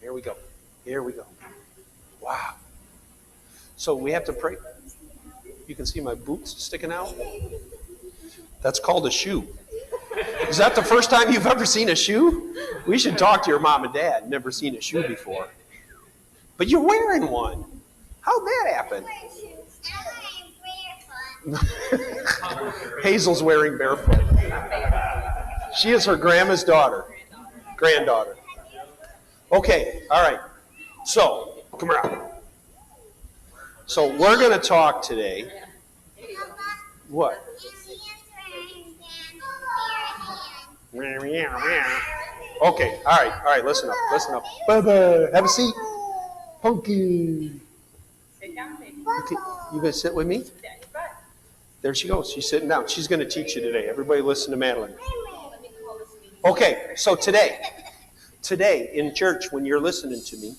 Here we go. Here we go. Wow. So we have to pray. You can see my boots sticking out. That's called a shoe. Is that the first time you've ever seen a shoe? We should talk to your mom and dad. Never seen a shoe before. But you're wearing one. How'd that happen? Hazel's wearing barefoot. She is her grandma's granddaughter. Okay, all right. So, come around. So we're going to talk today. What? Okay, all right, listen up. Bye-bye. Have a seat. Punky. You gonna sit with me? There she goes. She's sitting down. She's going to teach you today. Everybody listen to Madeline. Okay, so today in church, when you're listening to me,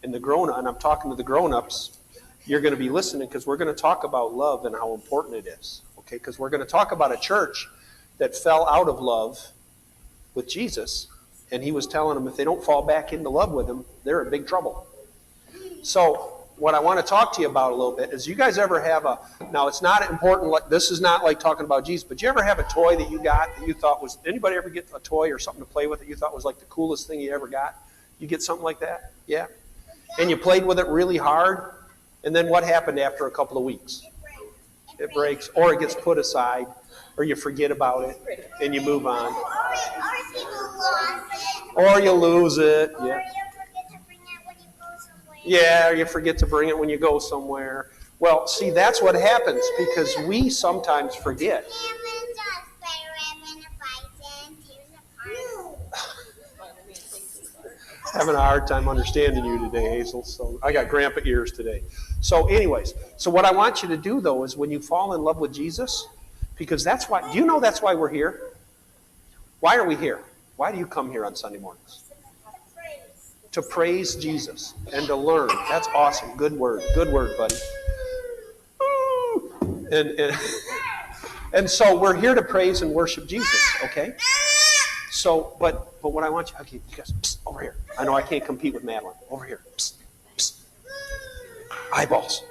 and I'm talking to the grown-ups, you're going to be listening because we're going to talk about love and how important it is. Okay, because we're going to talk about a church that fell out of love with Jesus, and he was telling them if they don't fall back into love with him, they're in big trouble. So what I want to talk to you about a little bit is, you guys ever have now it's not important, like this is not like talking about Jesus, but you ever have a toy that you got that you thought was, anybody ever get a toy or something to play with that you thought was like the coolest thing you ever got? You get something like that? Yeah? And you played with it really hard, and then what happened after a couple of weeks? It breaks, or it gets put aside, or you forget about it, and you move on. Or you lose it. Yeah. Yeah, or you forget to bring it when you go somewhere. Well, see, that's what happens because we sometimes forget. Having a hard time understanding you today, Hazel. So I got grandpa ears today. So anyways, so what I want you to do, though, is when you fall in love with Jesus, because that's why, do you know that's why we're here? Why are we here? Why do you come here on Sunday mornings? To praise Jesus and to learn. That's awesome. Good word, buddy. And so we're here to praise and worship Jesus, okay? So, but what I want you, okay, you guys, psst, over here. I know I can't compete with Madeline. Over here. Psst, psst. Eyeballs.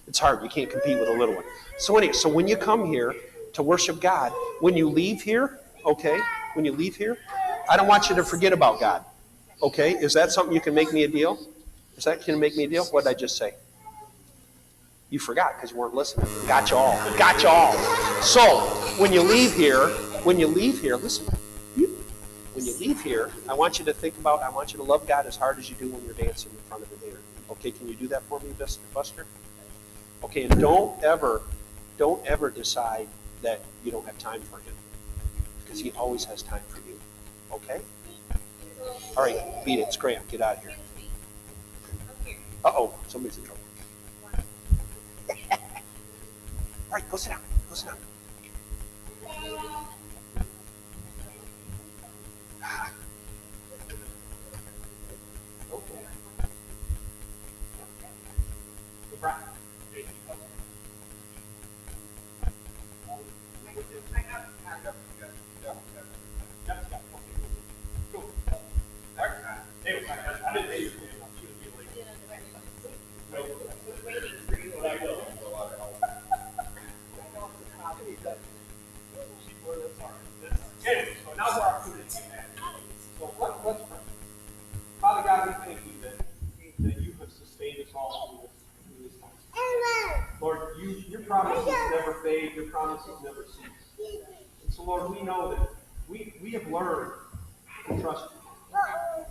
It's hard. You can't compete with a little one. So anyway, so when you come here to worship God, when you leave here, okay, I don't want you to forget about God. Okay, is that something you can make me a deal? Can you make me a deal? What did I just say? You forgot because you weren't listening. Got you all. So when you leave here, listen. When you leave here, I want you to love God as hard as you do when you're dancing in front of the mirror. Okay, can you do that for me, Buster? Okay, and don't ever decide that you don't have time for him, because he always has time for you. Okay? All right, beat it. It's Graham. Get out of here. Uh-oh, somebody's in trouble. All right, go sit down. Father God, we thank you that you have sustained us all through this time. Lord, your promises never fade, your promises never cease. And so, Lord, we know that we have learned to trust you.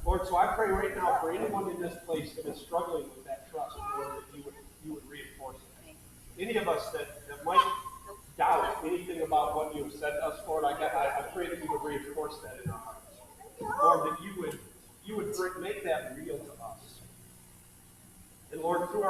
Lord, so I pray right now for anyone in this place that is struggling with that trust, Lord, that you would reinforce it. Any of us that might doubt anything about what you have said to us, Lord, I pray that you would reinforce that in our hearts. Lord, that you would make that real to us. And Lord, through our